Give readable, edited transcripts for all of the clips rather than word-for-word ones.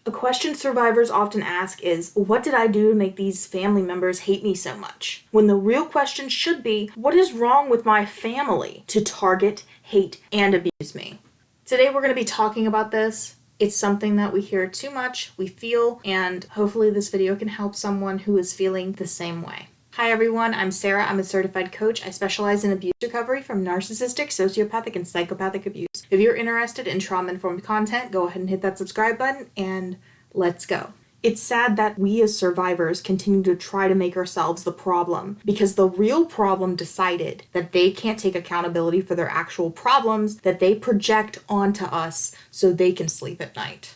A question survivors often ask is, what did I do to make these family members hate me so much? When the real question should be, what is wrong with my family to target, hate, and abuse me? Today we're going to be talking about this. It's something that we hear too much, we feel, and hopefully this video can help someone who is feeling the same way. Hi everyone, I'm Sarah. I'm a certified coach. I specialize in abuse recovery from narcissistic, sociopathic, and psychopathic abuse. If you're interested in trauma-informed content, go ahead and hit that subscribe button and let's go. It's sad that we as survivors continue to try to make ourselves the problem because the real problem decided that they can't take accountability for their actual problems that they project onto us so they can sleep at night.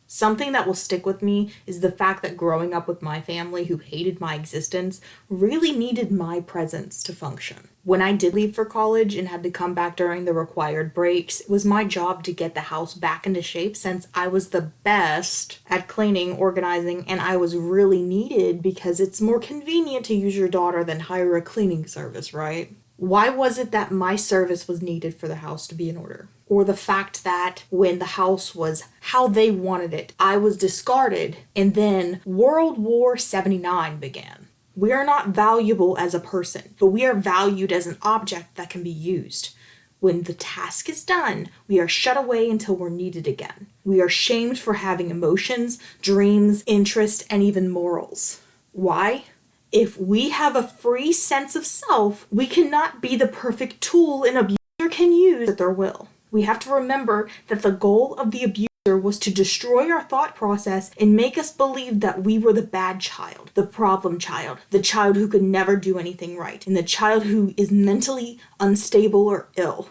Something that will stick with me is the fact that growing up with my family who hated my existence really needed my presence to function. When I did leave for college and had to come back during the required breaks, it was my job to get the house back into shape since I was the best at cleaning, organizing, and I was really needed because it's more convenient to use your daughter than hire a cleaning service, right? Why was it that my service was needed for the house to be in order? Or the fact that when the house was how they wanted it, I was discarded, and then World War 79 began. We are not valuable as a person, but we are valued as an object that can be used. When the task is done, we are shut away until we're needed again. We are shamed for having emotions, dreams, interests, and even morals. Why? If we have a free sense of self, we cannot be the perfect tool an abuser can use at their will. We have to remember that the goal of the abuser was to destroy our thought process and make us believe that we were the bad child, the problem child, the child who could never do anything right, and the child who is mentally unstable or ill.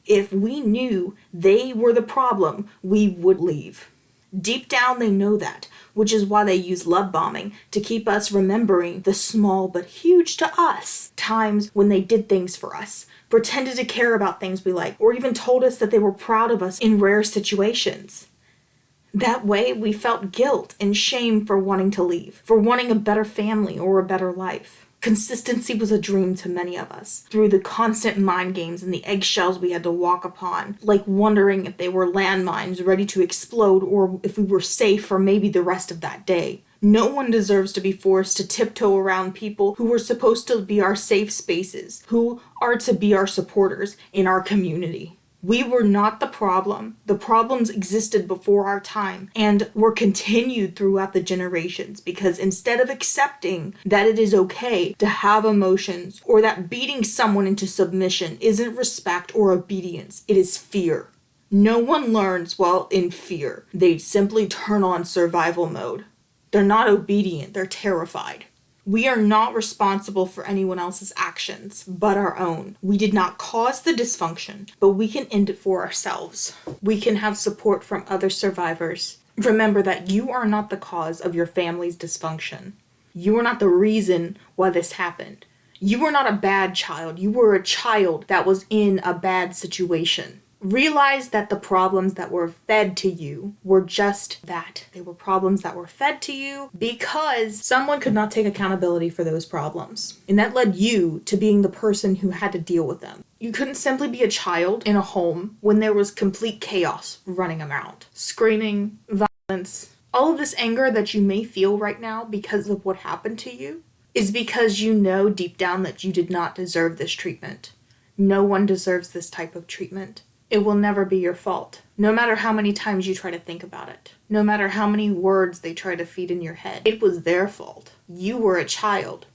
If we knew they were the problem, we would leave. Deep down, they know that, which is why they use love bombing to keep us remembering the small but huge to us times when they did things for us, pretended to care about things we like, or even told us that they were proud of us in rare situations. That way, we felt guilt and shame for wanting to leave, for wanting a better family or a better life. Consistency was a dream to many of us, through the constant mind games and the eggshells we had to walk upon, like wondering if they were landmines ready to explode or if we were safe for maybe the rest of that day. No one deserves to be forced to tiptoe around people who were supposed to be our safe spaces, who are to be our supporters in our community. We were not the problem. The problems existed before our time and were continued throughout the generations because instead of accepting that it is okay to have emotions or that beating someone into submission isn't respect or obedience, it is fear. No one learns while in fear. They simply turn on survival mode. They're not obedient, they're terrified. We are not responsible for anyone else's actions, but our own. We did not cause the dysfunction, but we can end it for ourselves. We can have support from other survivors. Remember that you are not the cause of your family's dysfunction. You are not the reason why this happened. You were not a bad child. You were a child that was in a bad situation. Realize that the problems that were fed to you were just that. They were problems that were fed to you because someone could not take accountability for those problems. And that led you to being the person who had to deal with them. You couldn't simply be a child in a home when there was complete chaos running around. Screaming, violence. All of this anger that you may feel right now because of what happened to you is because you know deep down that you did not deserve this treatment. No one deserves this type of treatment. It will never be your fault, no matter how many times you try to think about it, no matter how many words they try to feed in your head. It was their fault. You were a child.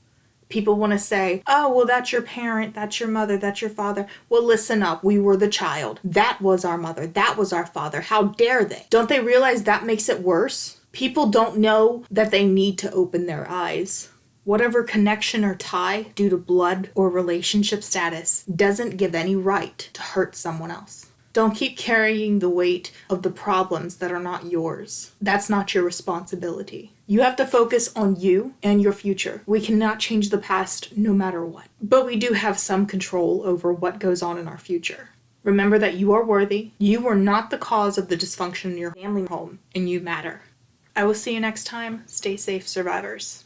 People want to say, oh, well, that's your parent, that's your mother, that's your father. Well, listen up. We were the child. That was our mother. That was our father. How dare they? Don't they realize that makes it worse? People don't know that they need to open their eyes. Whatever connection or tie due to blood or relationship status doesn't give any right to hurt someone else. Don't keep carrying the weight of the problems that are not yours. That's not your responsibility. You have to focus on you and your future. We cannot change the past no matter what, but we do have some control over what goes on in our future. Remember that you are worthy. You were not the cause of the dysfunction in your family home, and you matter. I will see you next time. Stay safe, survivors.